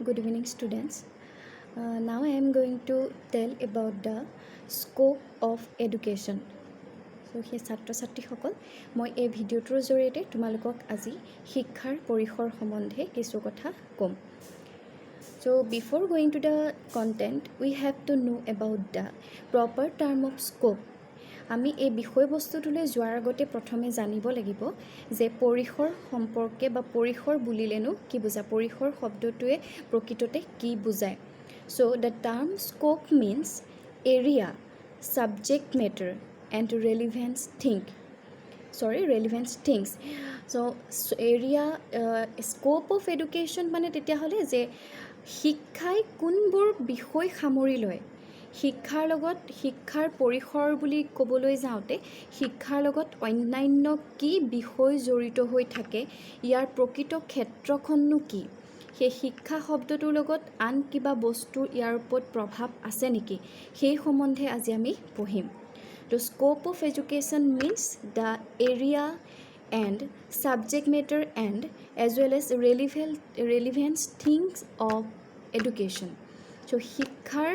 Good evening, students. Now I am going to tell about the scope of education. So, সেই ছাত্ৰ ছাত্ৰীসকল মই এই ভিডিঅ'টোৰ জৰিয়তে তোমালোকক আজি শিক্ষাৰ পৰিসৰ সম্বন্ধে কিছু কথা ক'ম। So, before going to the content, we have to know about the proper term of scope. আমি এই বিষয়বস্তুটোলৈ যোৱাৰ আগতে প্ৰথমে জানিব লাগিব যে পৰিসৰ সম্পৰ্কে বা পৰিসৰ বুলিলেনো কি বুজা পৰিসৰ শব্দটোৱে প্ৰকৃততে কি বুজায় so the term scope means area subject matter and relevance things so area scope of education মানে তেতিয়াহ'লে যে শিক্ষাই কোনবোৰ বিষয় সামৰি লয় শিক্ষাৰ পৰিসৰ বুলি ক'বলৈ যাওঁতে শিক্ষাৰ লগত অন্যান্য কি বিষয় জড়িত হৈ থাকে ইয়াৰ প্ৰকৃত ক্ষেত্ৰখননো কি সেই শিক্ষা শব্দটোৰ লগত আন কিবা বস্তু ইয়াৰ ওপৰত প্ৰভাৱ আছে নেকি সেই সম্বন্ধে আজি আমি পঢ়িম The scope of education means the area and subject matter and as well as relevant things of education. So, শিক্ষাৰ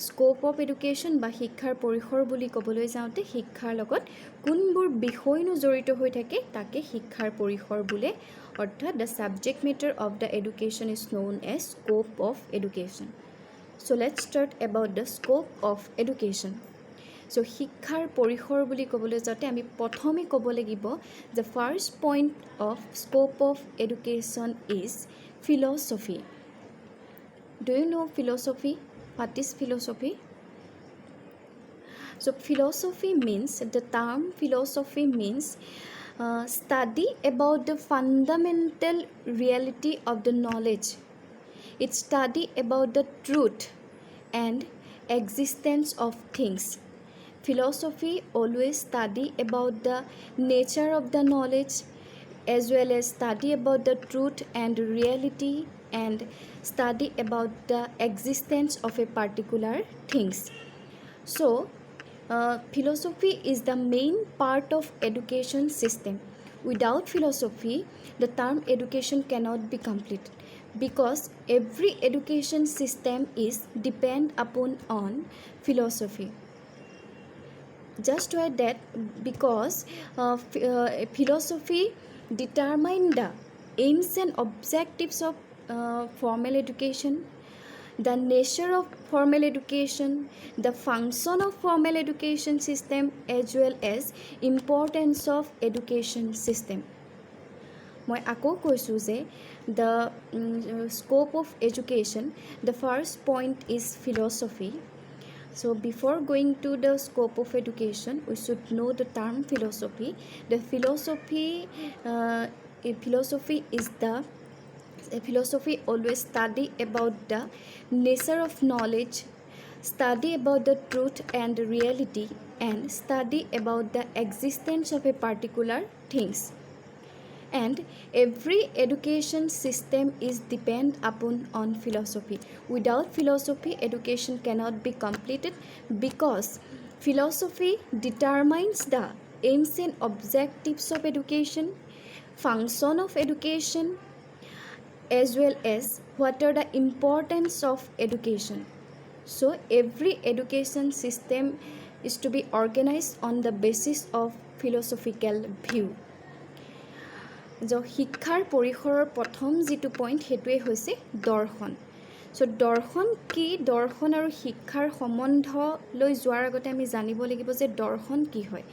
স্কোপ অফ এডুকেশ্যন বা শিক্ষাৰ পৰিসৰ বুলি ক'বলৈ যাওঁতে শিক্ষাৰ লগত কোনবোৰ বিষয়নো জড়িত হৈ থাকে তাকে শিক্ষাৰ পৰিসৰ বোলে অৰ্থাৎ the subject matter of the education is known as scope of education so' let's start about the scope of education so' শিক্ষাৰ পৰিসৰ বুলি ক'বলৈ যাওঁতে আমি প্ৰথমে ক'ব লাগিব the first point of scope of education is philosophy Do you know philosophy? What is philosophy? So, philosophy means, the term philosophy means study about the fundamental reality of the knowledge. It's study about the truth and existence of things. Philosophy always study about the nature of the knowledge as well as study about the truth and reality and study about the existence of a particular things. So, philosophy is the main part of education system. Without philosophy, the term education cannot be complete because every education system is depend upon on philosophy. Just to add that because philosophy determine the aims and objectives of formal education, the nature of formal education, the function of formal education system as well as importance of education system. মই আকৌ কৈছোঁ যে the scope of education, the first point is philosophy. So, before going to the scope of education, we should know the term philosophy. The philosophy always study about the nature of knowledge, study about the truth and reality, and study about the existence of a particular things. And every education system is depend upon on philosophy. Without philosophy, education cannot be completed because philosophy determines the aims and objectives of education, function of education, as well as what are the importance of education. So, every education system is to be organized on the basis of philosophical view. শিক্ষাৰ পৰিসৰৰ প্ৰথম যিটো point সেইটোৱে হৈছে দৰ্শন চ' দৰ্শন কি দৰ্শন আৰু শিক্ষাৰ সম্বন্ধলৈ যোৱাৰ আগতে আমি জানিব লাগিব যে দৰ্শন কি হয়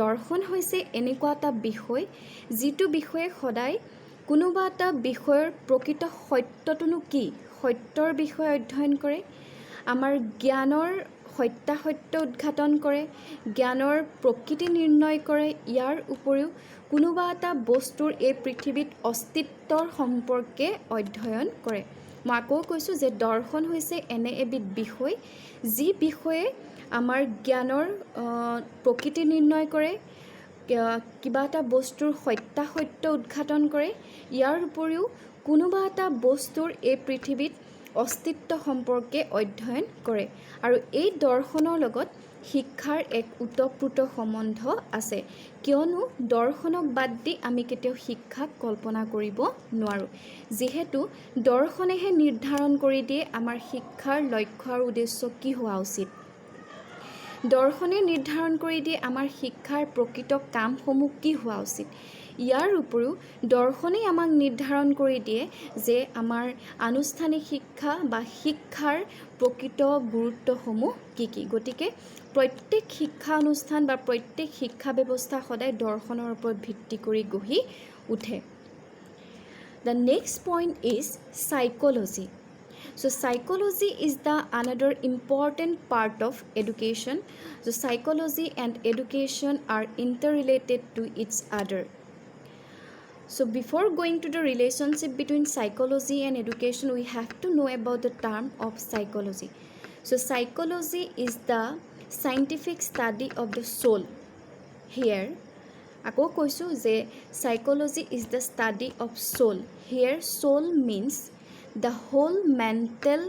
দৰ্শন হৈছে এনেকুৱা এটা বিষয় যিটো বিষয়ে সদায় কোনোবা এটা বিষয়ৰ প্ৰকৃত সত্যটোনো কি সত্যৰ বিষয়ে অধ্যয়ন কৰে আমাৰ জ্ঞানৰ সত্যাসত্য উদ্ঘাটন কৰে জ্ঞানৰ প্ৰকৃতি নিৰ্ণয় কৰে ইয়াৰ উপৰিও কোনোবা এটা বস্তুৰ এই পৃথিৱীত অস্তিত্বৰ সম্পৰ্কে অধ্যয়ন কৰে মই আকৌ কৈছোঁ যে দৰ্শন হৈছে এনে এবিধ বিষয় যি বিষয়ে আমাৰ জ্ঞানৰ প্ৰকৃতি নিৰ্ণয় কৰে কিবা এটা বস্তুৰ সত্যাসত্য উদ্ঘাটন কৰে ইয়াৰ উপৰিও কোনোবা এটা বস্তুৰ এই পৃথিৱীত অস্তিত্ব সম্পৰ্কে অধ্যয়ন কৰে আৰু এই দৰ্শনৰ লগত শিক্ষাৰ এক ওতঃপ্ৰোত সম্বন্ধ আছে কিয়নো দৰ্শনক বাদ দি আমি কেতিয়াও শিক্ষাক কল্পনা কৰিব নোৱাৰোঁ যিহেতু দৰ্শনেহে নিৰ্ধাৰণ কৰি দিয়ে আমাৰ শিক্ষাৰ লক্ষ্য আৰু উদ্দেশ্য কি হোৱা উচিত দৰ্শনে নিৰ্ধাৰণ কৰি দিয়ে আমাৰ শিক্ষাৰ প্ৰকৃত কামসমূহ কি হোৱা উচিত ইয়াৰ উপৰিও দৰ্শনেই আমাক নিৰ্ধাৰণ কৰি দিয়ে যে আমাৰ আনুষ্ঠানিক শিক্ষা বা শিক্ষাৰ প্ৰকৃত গুৰুত্বসমূহ কি কি গতিকে প্ৰত্যেক শিক্ষা অনুষ্ঠান বা প্ৰত্যেক শিক্ষা ব্যৱস্থা সদায় দৰ্শনৰ ওপৰত ভিত্তি কৰি গঢ়ি উঠে The next point is psychology. So psychology is the another important part of education. So psychology and education are interrelated to each other. So before going to the relationship between psychology and education, we have to know about the term of psychology. So psychology is the scientific study of the soul. Here, আকৌ কৈছোঁ যে psychology is the study of soul. Here soul means the whole mental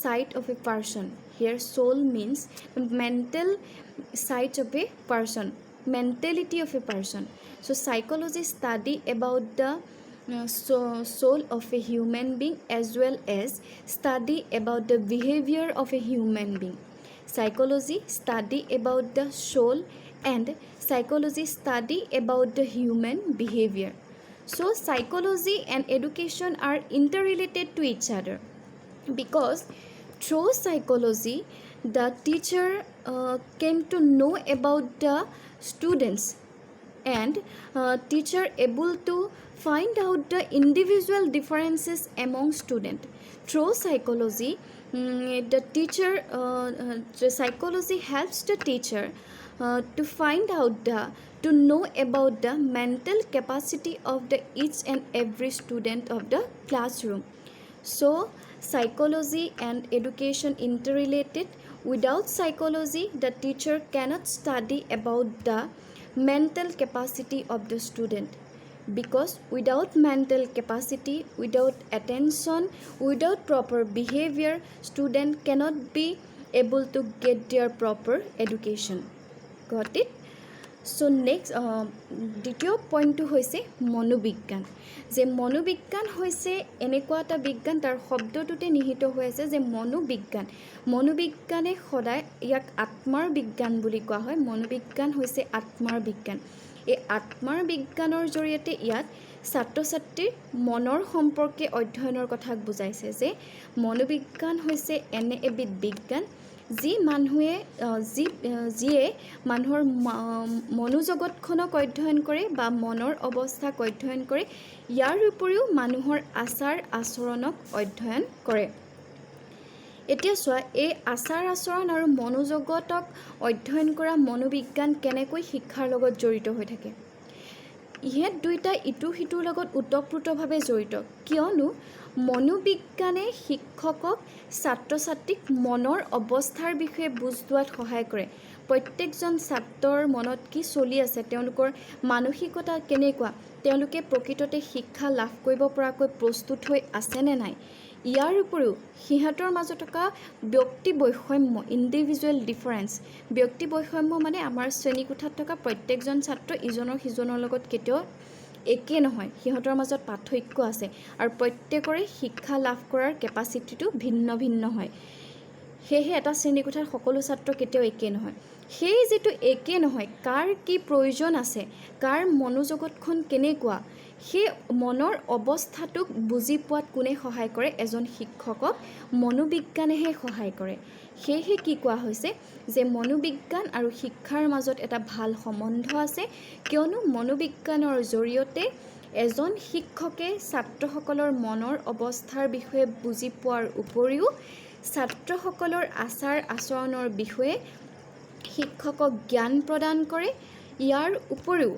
side of a person. Here soul means mental side of a person, mentality of a person. So psychology study about the soul of a human being as well as study about the behavior of a human being. Psychology study about the soul and psychology study about the human behavior. So psychology and education are interrelated to each other because through psychology the teacher came to know about the students and teacher able to find out the individual differences among students through psychology. The teacher the psychology helps the teacher to find out to know about the mental capacity of the each and every student of the classroom. So psychology and education interrelated. Without psychology the teacher cannot study about the mental capacity of the student because without mental capacity, without attention, without proper behavior, student cannot be able to get their proper education. Got it? So next দ্বিতীয় পইণ্টটো হৈছে মনোবিজ্ঞান যে মনোবিজ্ঞান হৈছে এনেকুৱা এটা বিজ্ঞান তাৰ শব্দটোতে নিহিত হৈ আছে যে মনোবিজ্ঞানে সদায় ইয়াক আত্মাৰ বিজ্ঞান বুলি কোৱা হয় মনোবিজ্ঞান হৈছে আত্মাৰ বিজ্ঞান এই আত্মাৰ বিজ্ঞানৰ জৰিয়তে ইয়াত ছাত্ৰ ছাত্ৰীৰ মনৰ সম্পৰ্কে অধ্যয়নৰ কথা বুজাইছে যে মনোবিজ্ঞান হৈছে এনে এবিধ বিজ্ঞান যিয়ে মানুহৰ মনোজগতখনক অধ্যয়ন কৰে বা মনৰ অৱস্থাক অধ্যয়ন কৰে ইয়াৰ উপৰিও মানুহৰ আচাৰ আচৰণক অধ্যয়ন কৰে এতিয়া চোৱা এই আচাৰ আচৰণ আৰু মনোজগতক অধ্যয়ন কৰা মনোবিজ্ঞান কেনেকৈ শিক্ষাৰ লগত জড়িত হৈ থাকে ইহঁত দুইটা ইটো সিটোৰ লগত ওতঃপ্ৰোতভাৱে জড়িত কিয়নো মনোবিজ্ঞানে শিক্ষকক ছাত্ৰ ছাত্ৰীক মনৰ অৱস্থাৰ বিষয়ে বুজ লোৱাত সহায় কৰে প্ৰত্যেকজন ছাত্ৰৰ মনত কি চলি আছে তেওঁলোকৰ মানসিকতা কেনেকুৱা তেওঁলোকে প্ৰকৃততে শিক্ষা লাভ কৰিব পৰাকৈ প্ৰস্তুত হৈ আছে নে নাই ইয়াৰ উপৰিও সিহঁতৰ মাজত থকা ব্যক্তি বৈষম্য ইণ্ডিভিজুৱেল ডিফাৰেন্স ব্যক্তি বৈষম্য মানে আমাৰ শ্ৰেণীকোঠাত থকা প্ৰত্যেকজন ছাত্ৰ ইজনৰ সিজনৰ লগত কেতিয়াও একে নহয় সিহঁতৰ মাজত পাৰ্থক্য আছে আৰু প্ৰত্যেকৰে শিক্ষা লাভ কৰাৰ কেপাচিটিটো ভিন্ন ভিন্ন হয় সেয়ে এটা শ্ৰেণীকোঠাত সকলো ছাত্ৰ কেতিয়াও একে নহয় সেই যেটো একে নহয় কাৰ কি প্ৰয়োজন আছে কাৰ মনোজগতখন কেনেকুৱা সেই মনৰ অৱস্থাটোক বুজি পোৱাত কোনে সহায় কৰে এজন শিক্ষকক মনোবিজ্ঞানেহে সহায় কৰে সেয়ে কি কোৱা হৈছে যে মনোবিজ্ঞান আৰু শিক্ষাৰ মাজত এটা ভাল সম্বন্ধ আছে কিয়নো মনোবিজ্ঞানৰ জৰিয়তে এজন শিক্ষকে ছাত্ৰসকলৰ মনৰ অৱস্থাৰ বিষয়ে বুজি পোৱাৰ উপৰিও ছাত্ৰসকলৰ আচাৰ আচৰণৰ বিষয়ে শিক্ষকক জ্ঞান প্ৰদান কৰে ইয়াৰ উপৰিও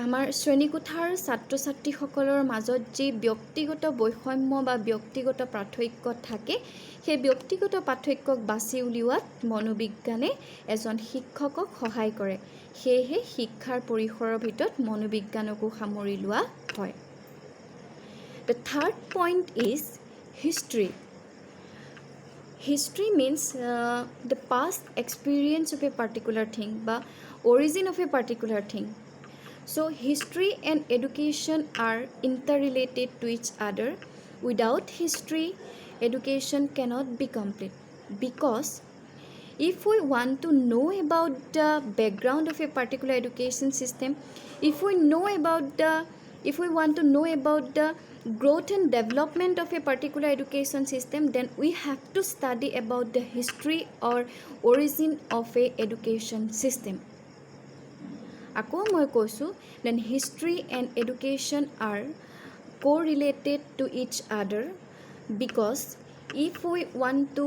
আমাৰ শ্ৰেণীকোঠাৰ ছাত্ৰ ছাত্ৰীসকলৰ মাজত যি ব্যক্তিগত বৈষম্য বা ব্যক্তিগত পাৰ্থক্য থাকে সেই ব্যক্তিগত পাৰ্থক্যক বাছি উলিওৱাত মনোবিজ্ঞানে এজন শিক্ষকক সহায় কৰে সেয়ে শিক্ষাৰ পৰিসৰৰ ভিতৰত মনোবিজ্ঞানকো সামৰি লোৱা হয় The third point is history. History means the past experience of a particular thing বা origin of a particular thing. So history and education are interrelated to each other. Without history, education cannot be complete, because if we want to know about the background of a particular education system, if we want to know about the growth and development of a particular education system, then we have to study about the history or origin of a education system. আকৌ মই কৈছোঁ, then history and education are correlated to each other, because if we want to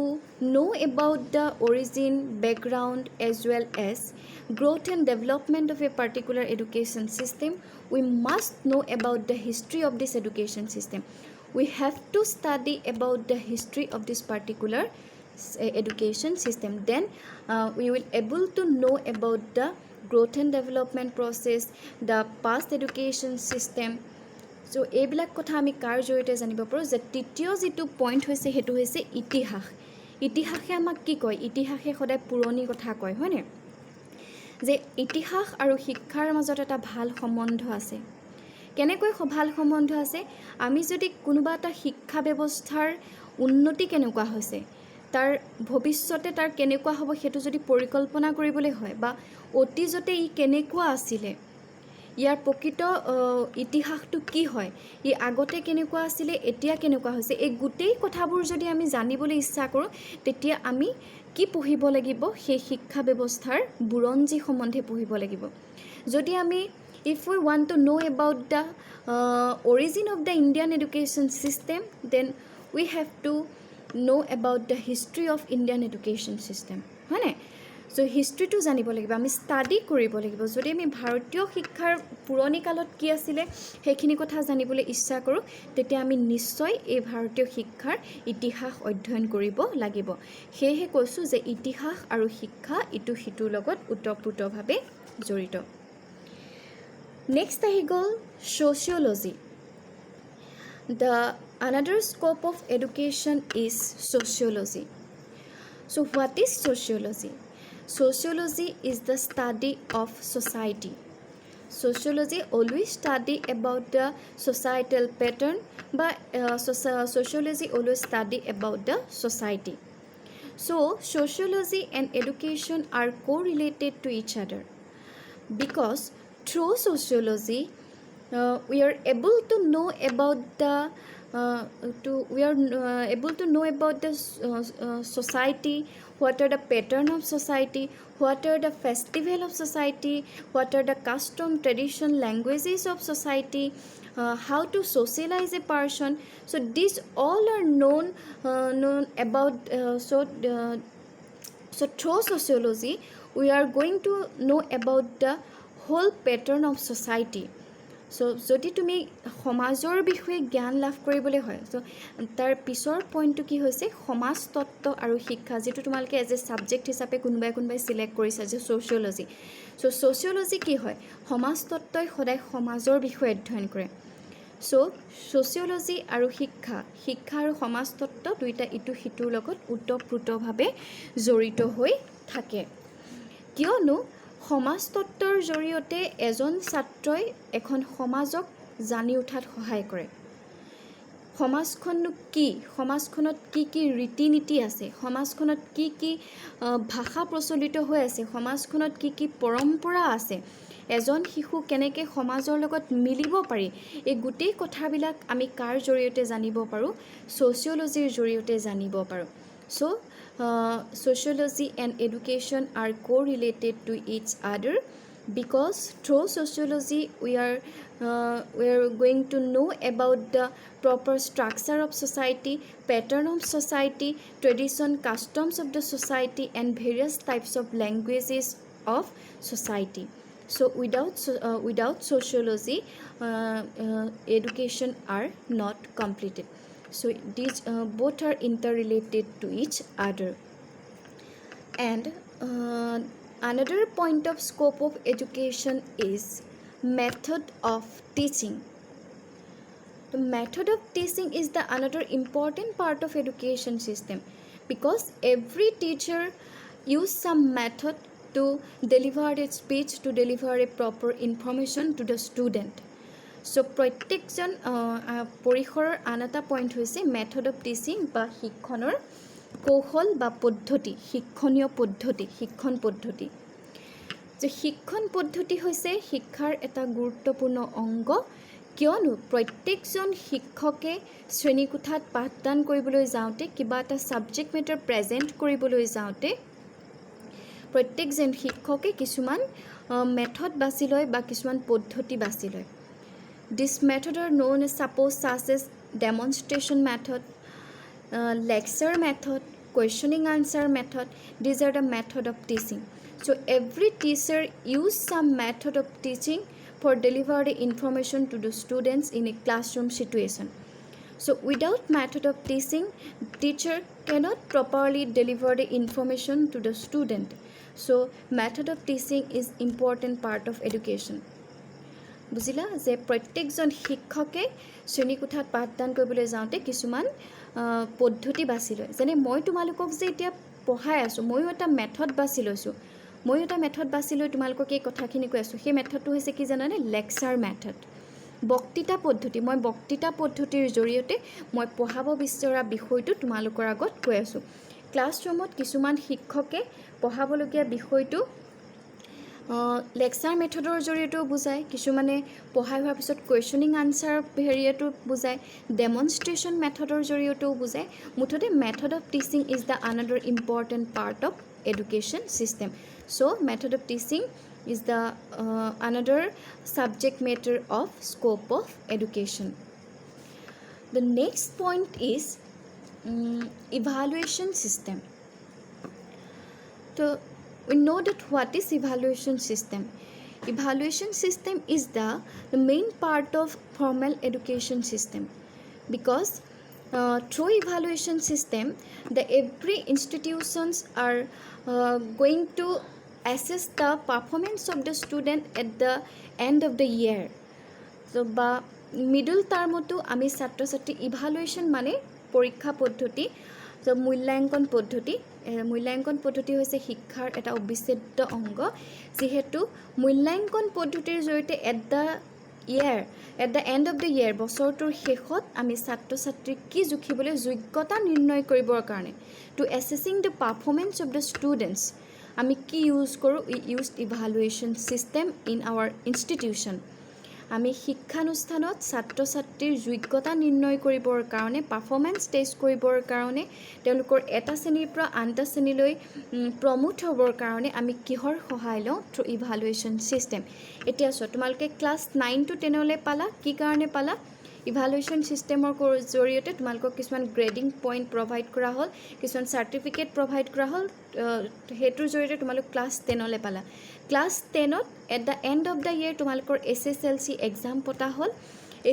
know about the origin, background, as well as growth and development of a particular education system, we must know about the history of this education system. We have to study about the history of this particular education system. Then we will able to know about the growth and development process, the past education system. So এইবিলাক কথা আমি কাৰ জৰিয়তে জানিব পাৰোঁ যে তৃতীয় যিটো point হৈছে সেইটো হৈছে ইতিহাস. ইতিহাসে আমাক কি কয়? ইতিহাসে সদায় পুৰণি কথা কয়, হয়নে? যে ইতিহাস আৰু শিক্ষাৰ মাজত এটা ভাল সম্বন্ধ আছে. কেনেকৈ ভাল সম্বন্ধ আছে? আমি যদি কোনোবা এটা শিক্ষা ব্যৱস্থাৰ উন্নতি কেনেকুৱা হৈছে, তাৰ ভৱিষ্যতে তাৰ কেনেকুৱা হ'ব, সেইটো যদি পৰিকল্পনা কৰিবলৈ হয়, বা অতীজতে ই কেনেকুৱা আছিলে, ইয়াৰ প্ৰকৃত ইতিহাসটো কি হয়, ই আগতে কেনেকুৱা আছিলে, এতিয়া কেনেকুৱা হৈছে, এই গোটেই কথাবোৰ যদি আমি জানিবলৈ ইচ্ছা কৰোঁ, তেতিয়া আমি কি পঢ়িব লাগিব? সেই শিক্ষা ব্যৱস্থাৰ বুৰঞ্জী সম্বন্ধে পঢ়িব লাগিব. যদি আমি if we want to know about the origin of the Indian education system, then we have to know about the history of Indian education system, হয়নে? সো হিষ্ট্ৰীটো জানিব লাগিব, আমি ষ্টাডি কৰিব লাগিব. যদি আমি ভাৰতীয় শিক্ষাৰ পুৰণি কালত কি আছিলে সেইখিনি কথা জানিবলৈ ইচ্ছা কৰোঁ, তেতিয়া আমি নিশ্চয় এই ভাৰতীয় শিক্ষাৰ ইতিহাস অধ্যয়ন কৰিব লাগিব. সেয়েহে কৈছোঁ যে ইতিহাস আৰু শিক্ষা ইটো সিটোৰ লগত ওতঃপ্ৰোতভাৱে জড়িত. নেক্সট আহি গ'ল sociology. The another scope of education is sociology. So what is sociology? Sociology is the study of society. Sociology always study about the societal pattern, but sociology always study about the society. So sociology and education are correlated to each other, because through sociology we are able to know about the society, what are the pattern of society, what are the festival of society, what are the custom, tradition, languages of society, how to socialize a person. So these all are known about. So through sociology we are going to know about the whole pattern of society. So যদি তুমি সমাজৰ বিষয়ে জ্ঞান লাভ কৰিবলৈ হয়, চ' তাৰ পিছৰ পইণ্টটো কি হৈছে সমাজতত্ত্ব আৰু শিক্ষা, যিটো তোমালোকে এজ এ ছাবজেক্ট হিচাপে কোনোবাই চিলেক্ট কৰিছা যে ছ'চিয়'লজি. চ' ছ'চিয়'লজি কি হয়? সমাজতত্ত্বই সদায় সমাজৰ বিষয়ে অধ্যয়ন কৰে. চ' ছ'চিয়'লজি আৰু শিক্ষা আৰু সমাজতত্ত্ব দুয়োটা ইটো সিটোৰ লগত ওতঃপ্ৰোতভাৱে জড়িত হৈ থাকে. কিয়নো সমাজতত্ত্বৰ জৰিয়তে এজন ছাত্ৰই এখন সমাজক জানি উঠাত সহায় কৰে. সমাজখননো কি, সমাজখনত কি কি ৰীতি নীতি আছে, সমাজখনত কি কি ভাষা প্ৰচলিত হৈ আছে, সমাজখনত কি কি পৰম্পৰা আছে, এজন শিশু কেনেকৈ সমাজৰ লগত মিলিব পাৰি, এই গোটেই কথাবিলাক আমি কাৰ জৰিয়তে জানিব পাৰোঁ? ছ'চিয়'লজিৰ জৰিয়তে জানিব পাৰোঁ. So sociology and education are correlated to each other, because through sociology we are going to know about the proper structure of society, pattern of society, tradition, customs of the society, and various types of languages of society. So without sociology education are not completed. So these both are interrelated to each other. And another point of scope of education is method of teaching. The method of teaching is the another important part of education system, because every teacher use some method to deliver a speech, to deliver a proper information to the student. So প্ৰত্যেকজন পৰিসৰৰ আন এটা point হৈছে method of teaching বা শিক্ষণৰ কৌশল বা পদ্ধতি, শিক্ষণীয় পদ্ধতি, শিক্ষণ পদ্ধতি। যে শিক্ষণ পদ্ধতি হৈছে শিক্ষাৰ এটা গুৰুত্বপূৰ্ণ অংগ, কিয়নো প্ৰত্যেকজন শিক্ষকে শ্ৰেণীকোঠাত পাঠদান কৰিবলৈ যাওঁতে, কিবা এটা ছাবজেক্ট মেটাৰ প্ৰেজেণ্ট কৰিবলৈ যাওঁতে প্ৰত্যেকজন শিক্ষকে কিছুমান মেথড বাছি লয় বা কিছুমান পদ্ধতি বাছি লয়। This method are known as such as demonstration method, lecture method, questioning answer method. These are the method of teaching. So every teacher use some method of teaching for deliver the information to the students in a classroom situation. So without method of teaching, teacher cannot properly deliver the information to the student. So method of teaching is important part of education. বুজিলা যে প্ৰত্যেকজন শিক্ষকে শ্ৰেণীকোঠাত পাঠদান কৰিবলৈ যাওঁতে কিছুমান পদ্ধতি বাছি লয়। যেনে মই তোমালোকক যে এতিয়া পঢ়াই আছোঁ, ময়ো এটা মেথড বাছি লৈছোঁ, ময়ো এটা মেথড বাছি লৈ তোমালোকক এই কথাখিনি কৈ আছোঁ। সেই মেথডটো হৈছে কি জানানে? লেকচাৰ মেথড, বক্তৃতা পদ্ধতি। মই বক্তৃতা পদ্ধতিৰ জৰিয়তে মই পঢ়াব বিচৰা বিষয়টো তোমালোকৰ আগত কৈ আছোঁ। ক্লাছৰুমত কিছুমান শিক্ষকে পঢ়াবলগীয়া বিষয়টো লেকচাৰ মেথডৰ জৰিয়তেও বুজায়, কিছুমানে পঢ়াই হোৱাৰ পিছত কুৱেশ্যনিং আনচাৰ হেৰিয়াটো বুজায়, ডেমনষ্ট্ৰেশ্যন মেথডৰ জৰিয়তেও বুজায়। মুঠতে method of teaching is the another important part of education system. So' method of teaching is the another subject matter of scope of education. The next point is evaluation system. So we know that what is evaluation system. Evaluation system is the main part of formal education system, because through evaluation system the every institutions are going to assess the performance of the student at the end of the year. So বা middle টাৰ্মতো আমি ছাত্ৰ ছাত্ৰী evaluation মানে পৰীক্ষা পদ্ধতি, তো মূল্যাংকন পদ্ধতি। মূল্যাংকন পদ্ধতি হৈছে শিক্ষাৰ এটা অবিচ্ছেদ্য অংগ, যিহেতু মূল্যাংকন পদ্ধতিৰ জৰিয়তে at the end of the year, বছৰটোৰ শেষত আমি ছাত্ৰ ছাত্ৰীক কি জুখিবলৈ যোগ্যতা নিৰ্ণয় কৰিবৰ কাৰণে, to assessing the performance of the students, আমি কি ইউজ কৰোঁ? We use evaluation system in our institution. আমি শিক্ষানুষ্ঠানত ছাত্ৰ ছাত্ৰীৰ যোগ্যতা নিৰ্ণয় কৰিবৰ কাৰণে, পাৰফৰ্মেঞ্চ টেষ্ট কৰিবৰ কাৰণে, তেওঁলোকৰ এটা শ্ৰেণীৰ পৰা আন এটা শ্ৰেণীলৈ প্ৰমোট হ'বৰ কাৰণে আমি কিহৰ সহায় লওঁ? Through evaluation system. এতিয়া চোৱা, তোমালোকে ক্লাছ 9 to 10 পালা, কি কাৰণে পালা? ইভালুৱেশ্যন ছিষ্টেমৰ জৰিয়তে তোমালোকক কিছুমান গ্ৰেডিং পইণ্ট প্ৰভাইড কৰা হ'ল, কিছুমান চাৰ্টিফিকেট প্ৰভাইড কৰা হ'ল, সেইটোৰ জৰিয়তে তোমালোক ক্লাছ 10 পালা। ক্লাছ 10ত at the end of the year তোমালোকৰ SSLC এক্সাম পতা হ'ল।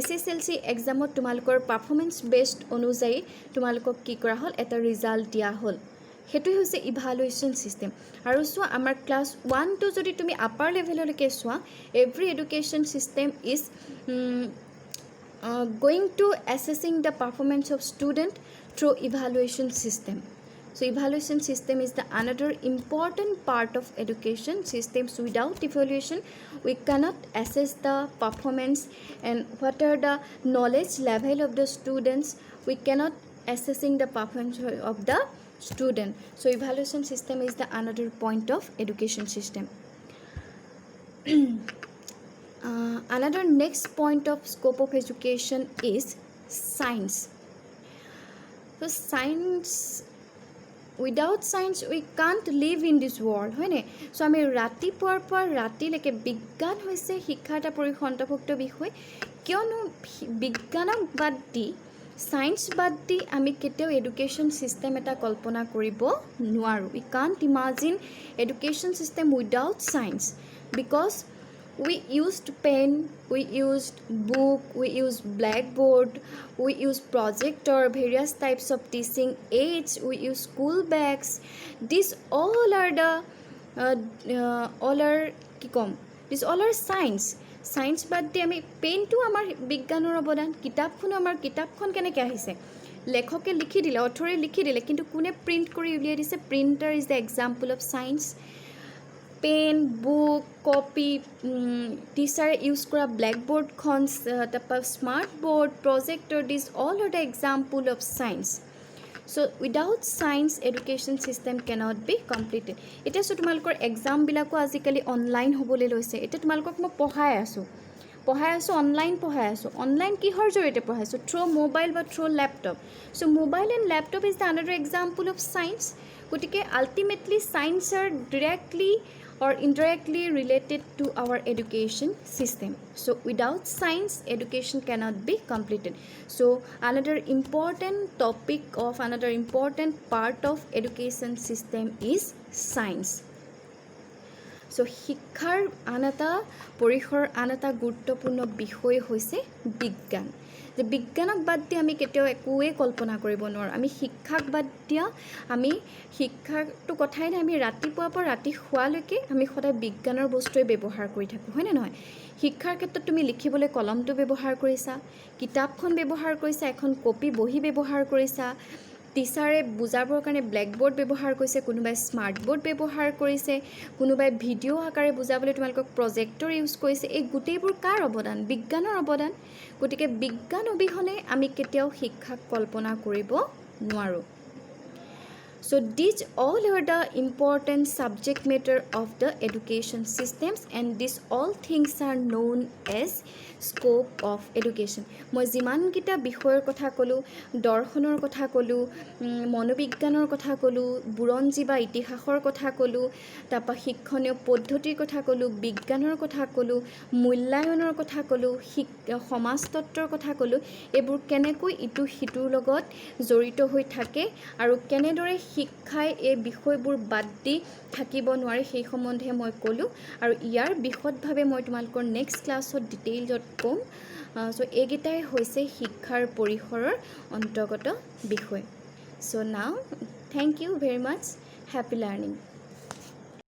SSLC এক্সামত তোমালোকৰ পাৰফৰ্মেঞ্চ বেছড অনুযায়ী তোমালোকক কি কৰা হ'ল? এটা ৰিজাল্ট দিয়া হ'ল। সেইটোৱে হৈছে ইভালুৱেশ্যন ছিষ্টেম। আৰু চোৱা, আমাৰ ক্লাছ 1 to যদি তুমি আপাৰ লেভেললৈকে চোৱা, every education system is going to assessing the performance of student through evaluation system. So evaluation system is the another important part of education systems. Without evaluation we cannot assess the performance and what are the knowledge level of the students. We cannot assessing the performance of the student. So evaluation system is the another point of education system. Another next point of scope of education is science. So science, without science we can't live in this world, হয় নে? So আমি ৰাতিপুৱাৰ পৰা ৰাতিলৈকে বিজ্ঞান হৈছে শিক্ষাৰ এটা পৰিসন্তভুক্ত বিষয়, কিয়নো বিজ্ঞানক বাদ দি, ছায়েন্স বাদ দি আমি কেতিয়াও এডুকেশ্যন ছিষ্টেম এটা কল্পনা কৰিব নোৱাৰোঁ। We can't imagine education system without science, because we used pen, we used book, we used blackboard, we used projector, various types of teaching aids, we use school bags. These all are the these all are science. Science বাদ দি আমি পেনটো আমাৰ বিজ্ঞানৰ অৱদান, কিতাপখনো আমাৰ কিতাপখন কেনেকৈ আহিছে? লেখকে লিখি দিলে, অথৰে লিখি দিলে, কিন্তু কোনে প্ৰিণ্ট কৰি উলিয়াই দিছে? Printer is the example of science. Pen, book, copy, টিচাৰে ইউজ কৰা ব্লেকবোৰ্ডখন, তাৰপৰা smart board, projector, this all are the example of science. So' without science education system cannot be completed. এতিয়া চ' তোমালোকৰ এক্সামবিলাকো আজিকালি অনলাইন হ'বলৈ লৈছে। এতিয়া তোমালোকক মই পঢ়াই আছোঁ, অনলাইন পঢ়াই আছোঁ। অনলাইন কিহৰ জৰিয়তে পঢ়াইছোঁ? থ্ৰু মোবাইল বা through laptop. So' mobile and laptop is the another example of science. গতিকে ultimately science are directly or indirectly related to our education system. So without science, education cannot be completed. So another important topic of another important part of education system is science. So শিক্ষাৰ আন এটা পৰিসৰ, আন এটা গুৰুত্বপূৰ্ণ বিষয় হৈছে বিজ্ঞান। যে বিজ্ঞানক বাদ দি আমি কেতিয়াও একোৱে কল্পনা কৰিব নোৱাৰোঁ। আমি শিক্ষাক বাদ দিয়া, আমি শিক্ষাটো কথাই নাই, আমি ৰাতিপুৱাৰ পৰা ৰাতি শোৱালৈকে আমি সদায় বিজ্ঞানৰ বস্তুৱে ব্যৱহাৰ কৰি থাকোঁ, হয়নে নহয়? শিক্ষাৰ ক্ষেত্ৰত তুমি লিখিবলৈ কলমটো ব্যৱহাৰ কৰিছা, কিতাপখন ব্যৱহাৰ কৰিছা, এখন কপি বহি ব্যৱহাৰ কৰিছা, টিচাৰে বুজাবৰ কাৰণে ব্লেকবোৰ্ড ব্যৱহাৰ কৰিছে, কোনোবাই স্মাৰ্ট বৰ্ড ব্যৱহাৰ কৰিছে, কোনোবাই ভিডিঅ' আকাৰে বুজাবলৈ তোমালোকক প্ৰজেক্টৰ ইউজ কৰিছে। এই গোটেইবোৰ কাৰ অৱদান? বিজ্ঞানৰ অৱদান। গতিকে বিজ্ঞান অবিহনে আমি কেতিয়াও শিক্ষাক কল্পনা কৰিব নোৱাৰোঁ। So these all are the important subject matter of the education systems, and these all things are known as scope of education. মই যিমানকেইটা বিষয়ৰ কথা ক'লোঁ, দৰ্শনৰ কথা ক'লোঁ, মনোবিজ্ঞানৰ কথা ক'লোঁ, বুৰঞ্জী বা ইতিহাসৰ কথা ক'লোঁ, তাৰপৰা শিক্ষণীয় পদ্ধতিৰ কথা ক'লোঁ, বিজ্ঞানৰ কথা ক'লোঁ, মূল্যায়নৰ কথা ক'লোঁ, সমাজতত্বৰ কথা ক'লোঁ, এইবোৰ কেনেকৈ ইটো সিটোৰ লগত জড়িত হৈ থাকে আৰু কেনেদৰে শিক্ষাই এই বিষয়বোৰ বাদ দি থাকিব নোৱাৰে সেই সম্বন্ধে মই ক'লোঁ। আৰু ইয়াৰ বিশদভাৱে মই তোমালোকৰ নেক্সট ক্লাছত ডিটেইলছত ক'ম। চ' এইকেইটাই হৈছে শিক্ষাৰ পৰিসৰৰ অন্তৰ্গত বিষয়। So' now thank you very much, happy learning.